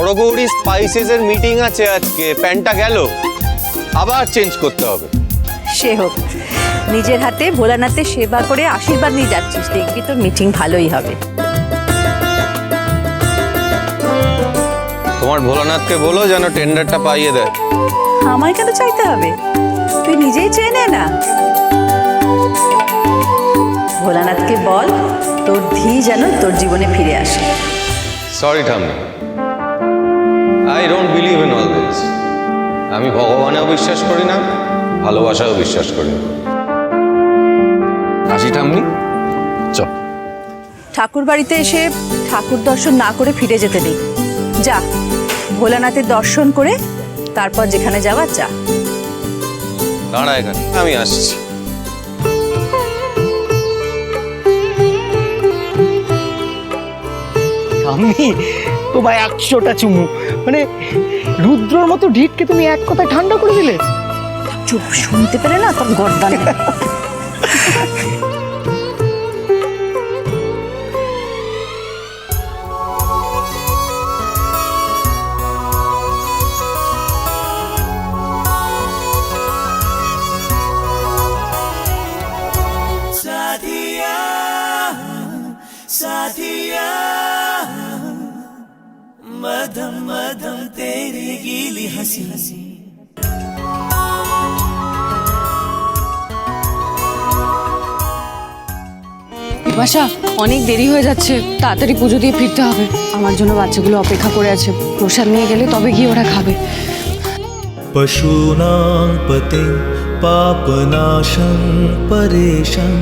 বড় গৌরী স্পাইসেস এর মিটিং আছে আজকে, প্যান্টটা গেল, আবার চেঞ্জ করতে হবে। সে হোক, নিজের হাতে ভোলানাথের সেবা করে আশীর্বাদ নিয়ে যাচ্ছিস, দেখবি তোর মিটিং ভালোই হবে। তোমার ভোলানাথকে বলো যেন টেন্ডারটা পাইয়ে দেয়। আমায় কেন চাইতে হবে, তুই নিজেই চেয়ে নে না। ভোলানাথকে বল তোর ধি যেন তোর জীবনে ফিরে আসে। সরি ঠাম্মি, I don't believe in all this. আমি ভগবানেও বিশ্বাস করি না, ভালোবাসাও বিশ্বাস করি না। আসি ঠাম্মি, চল। ঠাকুর বাড়িতে এসে ঠাকুর দর্শন না করে ফিরে যেতে নেই। যা, ভোলানাথের দর্শন করে তারপর যেখানে যাওয়ার যা। দাঁড়া এখানে, আমি আসছি। আমি তোমায় 100টা চুমু, মানে রুদ্রর মতো ঢিটকে তুমি এক কথায় ঠান্ডা করে দিলে। চুপ, শুনতে পেলে না তোর গর্দানে। साथिया मधम मधम तेरी गीली हंसी हंसी। বাসা অনেক দেরি হয়ে যাচ্ছে, তাড়াতাড়ি পুজো দিয়ে ফিরতে হবে। আমার জন্য বাচ্চাগুলো অপেক্ষা করে আছে, প্রসাদ নিয়ে গেলে তবে গিয়ে ওরা খাবে। पशूनां पतिं पापनाशं परेशं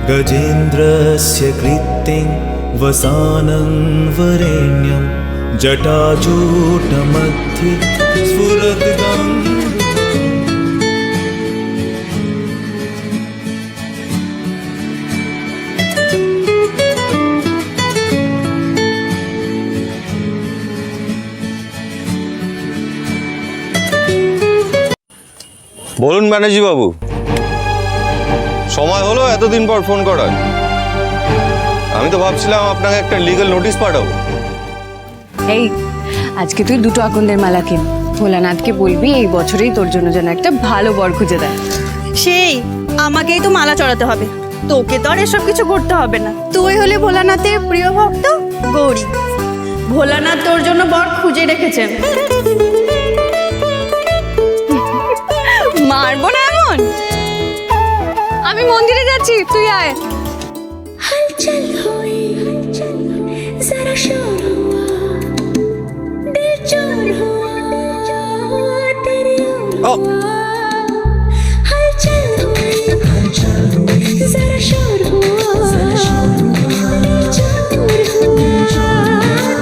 गजेन्द्रस्य कृत्तिं वसानं वरेण्यं जटाजूटमध्ये स्फुरद्गं। বলুন ব্যানার্জি বাবু, সময় হলো এতদিন পর ফোন করার? আমি তো ভাবছিলাম আপনাকে একটা লিগ্যাল নোটিশ পাঠাবো। এই আজকে তুই 2টো আকন্দের মালা কিন, ভোলানাথকে বলবি এই বছরেই তোর জন্য যেন একটা ভালো বর খুঁজে দেয়। সেই আমাকেই তো মালা চড়াতে হবে, তোকে তো আর এসব কিছু করতে হবে না। তুই হলে ভোলানাথের প্রিয় ভক্ত গৌরী, ভোলানাথ তোর জন্য বর খুঁজে রেখেছেন। মারবো না এমন। আমি মন্দিরে যাচ্ছি, তুই আয়। हलचल हुई जरा शोर हुआ दिल चोर हुआ तेरी हलचल हुई जरा शोर हुआ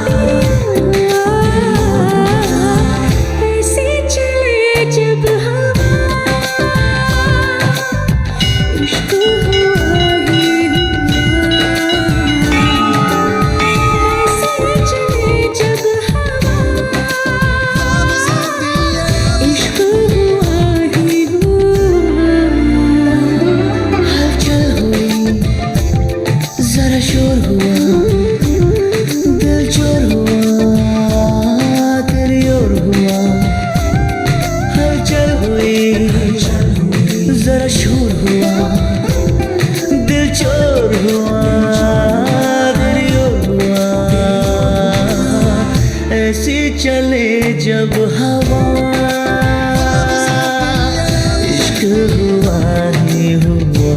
दिल चोर हुआ ऐसे चले जब हवा इश्क हुआ ही चले जब हवा इश्क हुआ ही हुआ।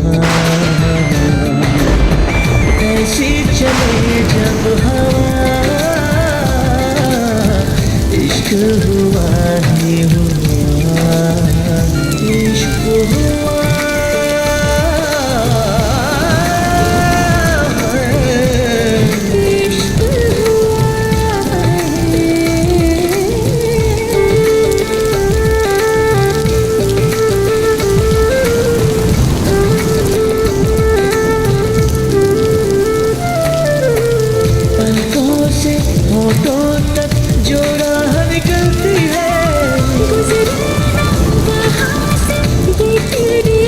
ऐसी चले जब हवा इश्क हुआ ही हुआ। इश्क हुआ गुजरे वहाँ से ये तेरी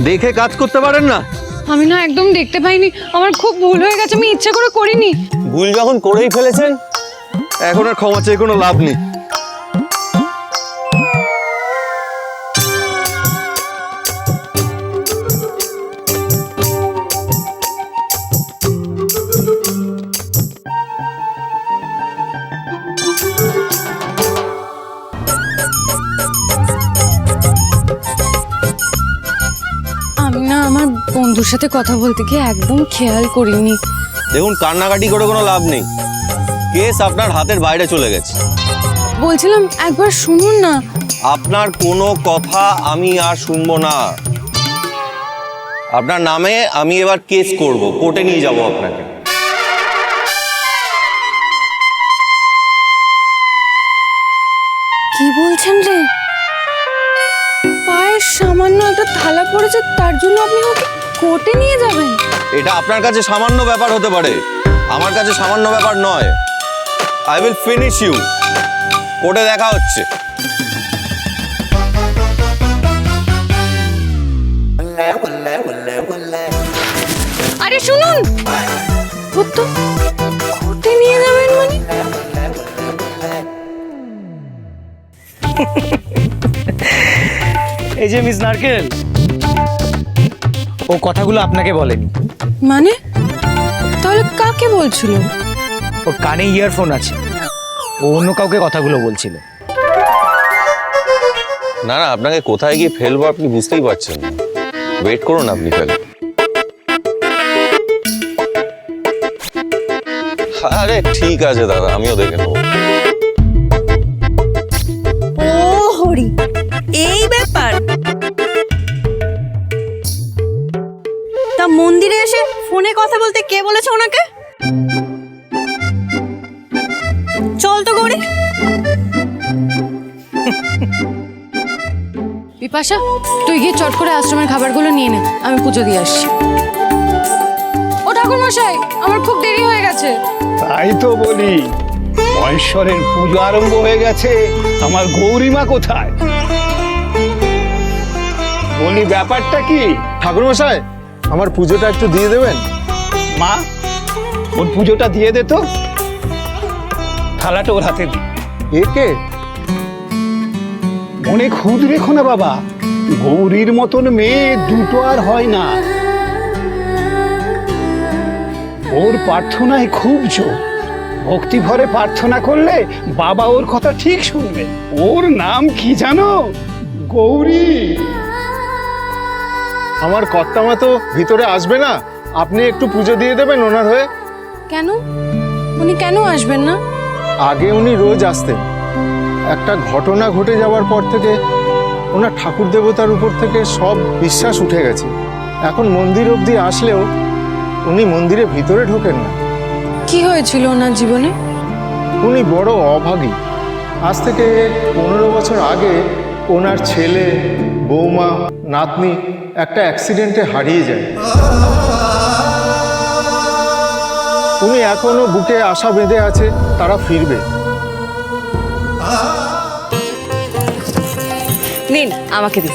দেখে কাজ করতে পারেন না? আমি না একদম দেখতে পাইনি, আমার খুব ভুল হয়ে গেছে, আমি ইচ্ছা করে করিনি। ভুল যখন করেই ফেলেছেন, এখন আর ক্ষমা চেয়ে কোনো লাভ নেই। আমি না আমার বন্ধুর সাথে কথা বলতে গিয়ে একদম খেয়াল করিনি। দেখুন, কান্নাকাটি করে কোনো লাভ নেই, কেস আপনার হাতের বাইরে চলে গেছে। বলছিলাম একবার শুনুন না। আপনার কোনো কথা আমি আর শুনবো না। আপনার নামে আমি এবার কেস করব, কোর্টে নিয়ে যাব আপনাকে। কি বলছেন রে? পায়ের সামান্য একটা থালা পড়েছে, তার জন্য আপনি ওকে কোর্টে নিয়ে যাবেন? এটা আপনার কাছে সামান্য ব্যাপার হতে পারে, আমার কাছে সামান্য ব্যাপার নয়। I will finish you. কোর্টে দেখা হচ্ছে। আরে শুনুন, তো কোর্টে নিয়ে যাবেন মানে? এই যে মিস নারকেল, ও কথাগুলো আপনাকে বলেনি। মানে তাহলে কাকে বলছিল? ওর কানে ইয়ারফোন আছে, ও অন্য কাউকে কথাগুলো বলছিল। না না, আপনাকে কোথায় গিয়ে ফেলবো আপনি বুঝতেই পারছেন না। ওয়েট করুন, আপনি ফেল। আরে ঠিক আছে দাদা, আমিও দেখে নেবো। ও হরি, এই ব্যাপার। তা মন্দিরে এসে ফোনে কথা বলতে কে বলেছে ওনাকে? চল তো গৌরী। বিপাশা, তুই গিয়ে চট করে আশ্রমের খাবারগুলো নিয়ে নে, আমি পুজো দিয়ে আসছি। ও ঠাকুর মশাই, আমার খুব দেরি হয়ে গেছে। তাই তো বলি, মহেশ্বরের পুজো আরম্ভ হয়ে গেছে, আমার গৌরীমা কোথায়? বলি ব্যাপারটা কি? ঠাকুরমশাই, আমার পুজোটা একটু দিয়ে দেবেন? মা, ওর পুজোটা দিয়ে দে তো। থালাটা ওর হাতে দি। একে মনে খুদ রেখো না বাবা, গৌরীর মতন মেয়ে দুটো আর হয় না। ওর প্রার্থনায় খুব জোর, ভক্তি ভরে প্রার্থনা করলে বাবা ওর কথা ঠিক শুনবে। ওর নাম কি জানো? গৌরী। আমার কর্তামা তো ভিতরে আসবে না, আপনি একটু পুজো দিয়ে দেবেন ওনার হয়ে। কেন? উনি কেন আসবেন না? আগে উনি রোজ আসতেন, একটা ঘটনা ঘটে যাওয়ার পর থেকে ওনার ঠাকুর দেবতার উপর থেকে সব বিশ্বাস উঠে গেছে। এখন মন্দির অবধি আসলেও উনি মন্দিরে ভিতরে ঢোকেন না। কি হয়েছিল ওনার জীবনে? উনি বড় অভাগী। আজ থেকে 15 বছর আগে ওনার ছেলে, বৌমা, নাতনি একটা অ্যাক্সিডেন্টে হারিয়ে যায়। উনি এখনো বুকে আশা বেঁধে আছে তারা ফিরবে। নিন, আমাকে দিন।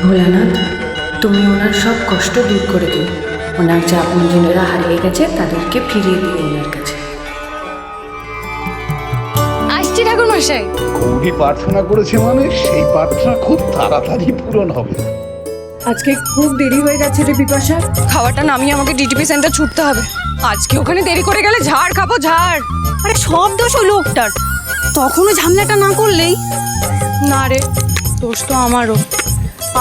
ভোলানাথ, তুমি ওনার সব কষ্ট দূর করে দিও। ওনার যে আপনজনেরা হারিয়ে গেছে তাদেরকে ফিরিয়ে দিও ওনার কাছে। আসছি ঠাকুর মশাই। গৌরী প্রার্থনা করেছে মানে সেই প্রার্থনা খুব তাড়াতাড়ি পূরণ হবে। আজকে খুব দেরি হয়ে গেছে রে বিপাশা। খাবারটা নামিয়ে আমাকে ডিটিপি সেন্টার ছুটতে হবে। আজকে ওখানে দেরি করে গেলে ঝাড় খাবো, ঝাড়। আরে সব দোষ ওই লোকটার, তখনও ঝামেলাটা না করলেই। না রে, দোষ তো আমারও।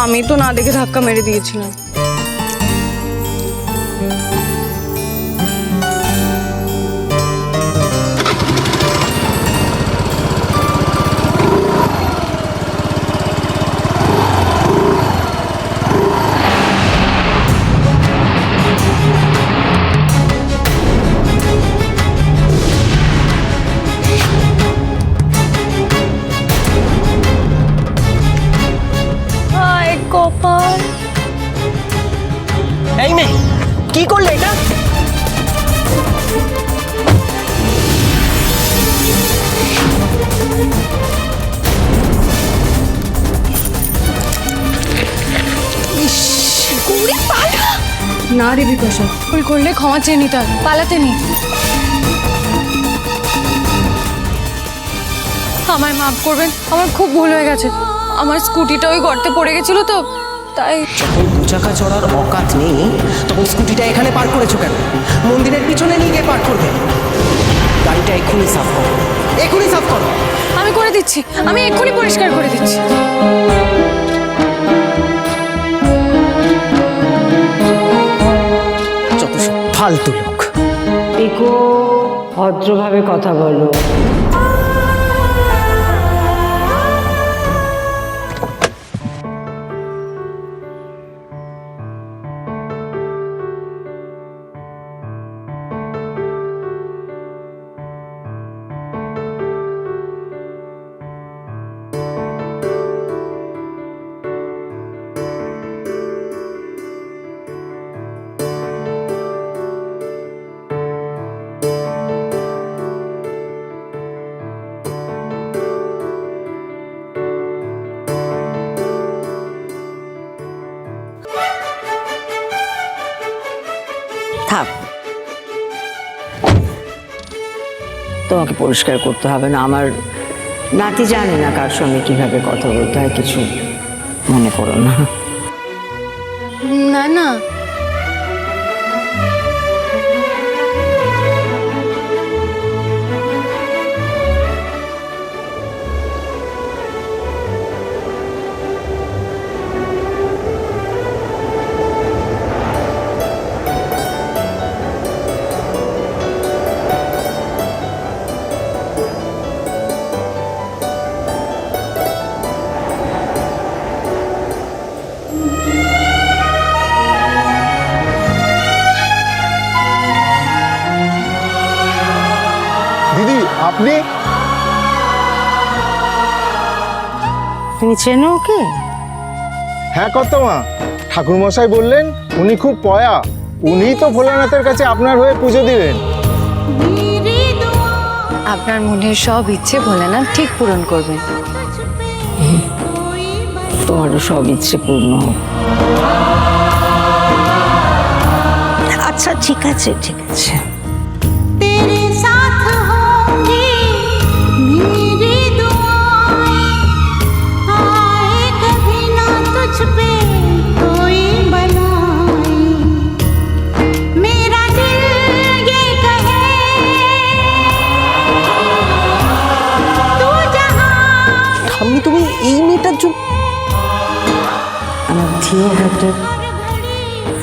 আমি তো না দেখে ধাক্কা মেরে দিয়েছিলাম। না রে বিপাশা, ভুল করলে ক্ষমা চেয়ে নিতে হবে, পালাতে নেই। আমায় মাফ করবেন, আমার খুব ভুল হয়ে গেছে। আমার স্কুটিটা ওই গর্তে পড়ে গেছিল তো, তাই। যখন দু চাকা চড়ার অকাত নেই তখন স্কুটিটা এখানে পার করেছো কেন? মন্দিরের পিছনে নিয়ে গিয়ে পার করবে। গাড়িটা এক্ষুনি সাফ করো, এক্ষুনি সাফ করো। আমি করে দিচ্ছি, আমি এক্ষুনি পরিষ্কার করে দিচ্ছি। যত সব ফালতু লোক। পিকো, ভদ্রভাবে কথা বলো। থাক, তোমাকে পরিষ্কার করতে হবে না। আমার নাতি জানে না কার সঙ্গে কিভাবে কথা বলতে হয়, কিছু মনে করো না। না না, দিদি আপনি? তুমি চেনো ওকে? হ্যাঁ কর্তামা, ঠাকুরমশাই বললেন উনি খুব পয়া, উনিই তো ভোলানাথের কাছে আপনার হয়ে পুজো দিলেন। আপনার মনের সব ইচ্ছে ভোলানাথ ঠিক পূরণ করবেন। তোমারও সব ইচ্ছে পূর্ণ হোক। আচ্ছা ঠিক আছে, ঠিক আছে। तेरे साथ होंगी मेरी दुआएं, आए कभी ना तुझ पे कोई बनाए, मेरा दिल ये कहे तू जहां। ঠাম্মি, তুমি এই মেয়েটার জন্য আমার ধীর হাতে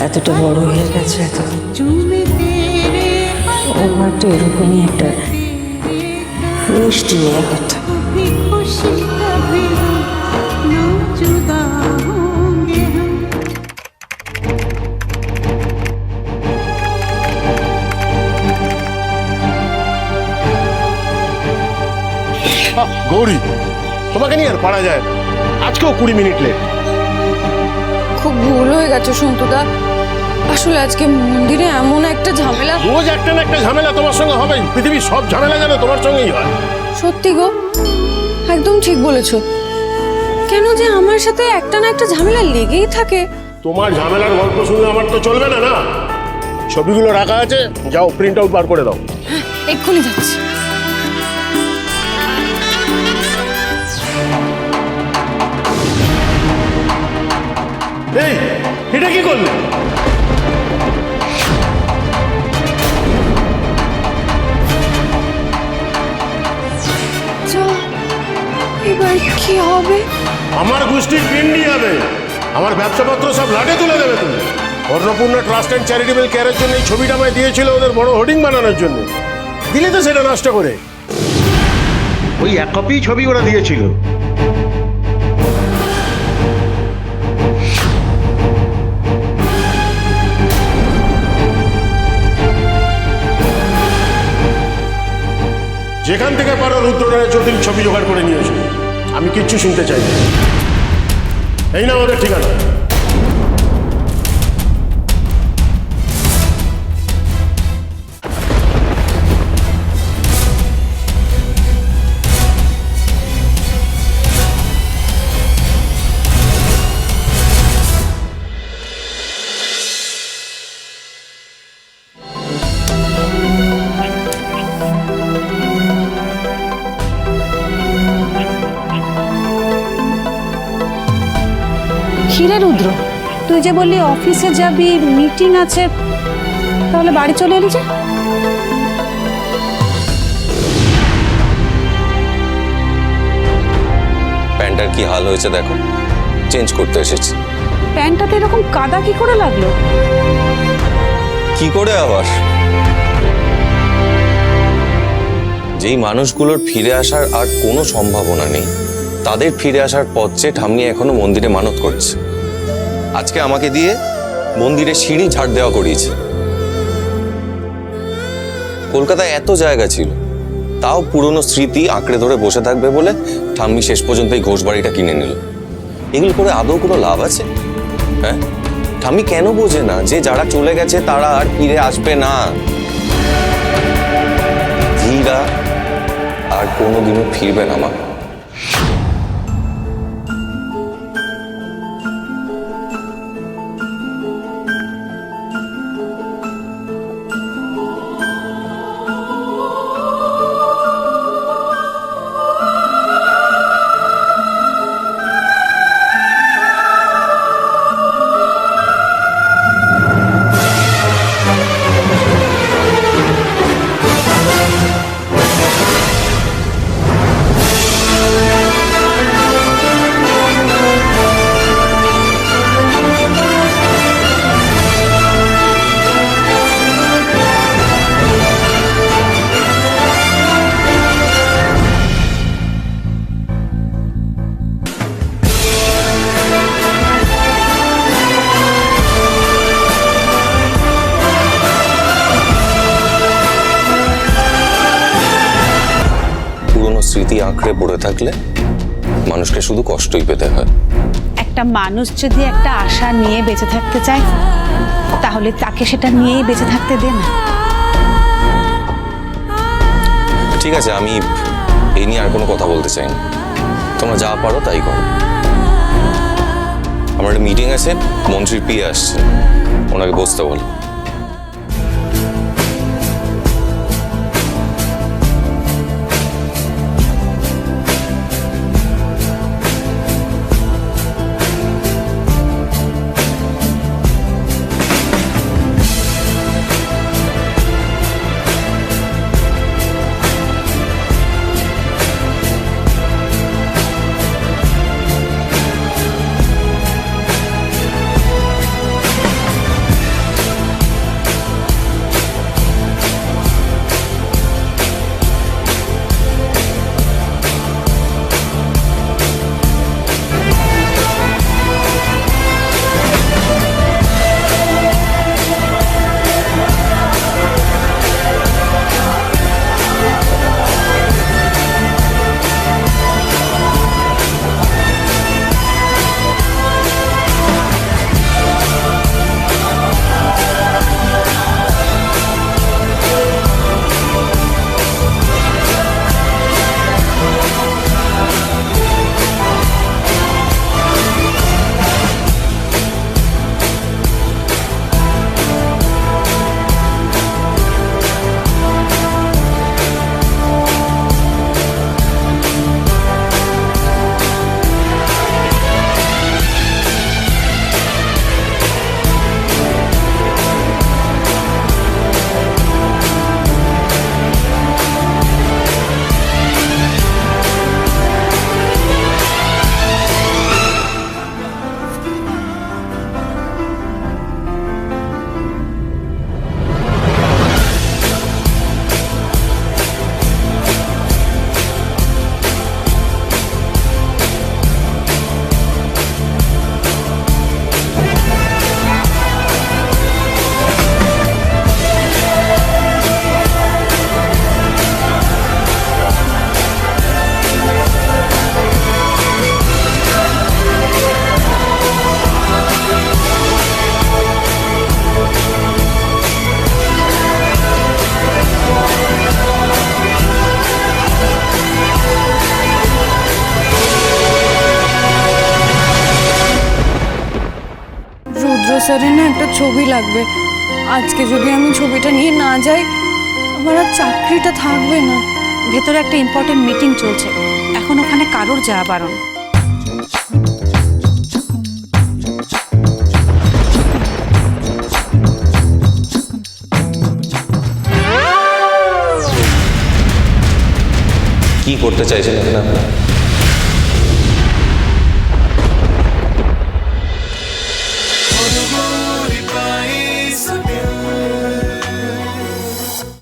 এতটা বড় হয়ে গেছে, এত ও হয়তো এরকমই একটা মিষ্টি মেয়ে কথা। कभी खुशी कभी गम, ना जुदा होंगे हम। গৌরী, তোমাকে নিয়ে আর পারা যায় না। আজকেও 20 মিনিট লেট। খুব ভুল হয়ে গেছে সন্তুদা। আসলে আজকে মন্দিরে এমন একটা ঝামেলা। রোজ একটা না একটা ঝামেলা তোমার সঙ্গে হবেই। পৃথিবীর সব ঝামেলা যেন তোমার সঙ্গেই হয়। সত্যি গো, একদম ঠিক বলেছো। কেন যে আমার সাথে একটা না একটা ঝামেলা লেগেই থাকে। তোমার ঝামেলার গল্প শুনলে আমার তো চলবে না। না, ছবিগুলো রাখা আছে, যাও প্রিন্ট আউট বার করে দাও। হ্যাঁ, এক্ষুনি যাচ্ছি। এই, এটা কি করলে? এবার কি হবে? আমার গোষ্ঠীর পিন্ডি হবে। আমার ব্যবসাপত্র সব লাটে তুলে দেবে তুমি। অন্নপূর্ণা ট্রাস্ট অ্যান্ড চ্যারিটেবল কেয়ারের জন্য এই ছবিটা আমায় দিয়েছিল ওদের বড় হোর্ডিং বানানোর জন্য। দিলে তো সেটা নষ্ট করে। ওই এক কপি ছবি ওরা দিয়েছিল। যেখান থেকে পারো রুদ্রনারায়ণ চৌধুরীর ছবি জোগাড় করে নিয়েছো। আমি কিচ্ছু শুনতে চাই না। এই না আমাদের ঠিকানা। কিরে রুদ্র, তুই যে বললি অফিসে যাবি, মিটিং আছে, তাহলে বাড়ি চলে এলি যে? প্যান্টার কি হাল হয়েছে দেখো, চেঞ্জ করতে এসেছি। প্যান্টটাতে এরকম কাদা কি করে লাগলো? কি করে আবার? যেই মানুষগুলোর ফিরে আসার আর কোনো সম্ভাবনা নেই, তাদের ফিরে আসার পথ চেয়ে ঠাম্মি এখনো মন্দিরে মানত করছে। আজকে আমাকে দিয়ে মন্দিরে সিঁড়ি ঝাড় দেওয়া করিয়েছে। কলকাতায় এত জায়গা ছিল, তাও পুরনো স্মৃতি আঁকড়ে ধরে বসে থাকবে বলে ঠাম্মি শেষ পর্যন্ত এই ঘোষ বাড়িটা কিনে নিল। এগুলো করে আদৌ কোনো লাভ আছে? হ্যাঁ, ঠাম্মি কেন বোঝে না যে যারা চলে গেছে তারা আর ফিরে আসবে না? ধীরা আর কোনোদিনও ফিরবে না মা। স্মৃতি আঁকড়ে পড়ে থাকলে মানুষকে শুধু কষ্টই পেতে হয়। একটা মানুষ যদি একটা আশা নিয়ে বেঁচে থাকতে চায়, তাহলে তাকে সেটা নিয়েই বেঁচে থাকতে দে না। ঠিক আছে, আমি এই নিয়ে আর কোনো কথা বলতে চাই না। তোমরা যা পারো তাই করো। আমার একটা মিটিং আছে, মন্ত্রীর পিএ আসছে, ওনাকে বসতে বলো। স্যারের না একটা ছবি লাগবে। আজকে যদি আমি ছবিটা নিয়ে না যাই, আমার আর চাকরিটা থাকবে না। ভেতরে একটা ইম্পর্টেন্ট মিটিং চলছে, এখন ওখানে কারোর যাওয়া বারণ। করতে চাইছেন এখানে আপনারা?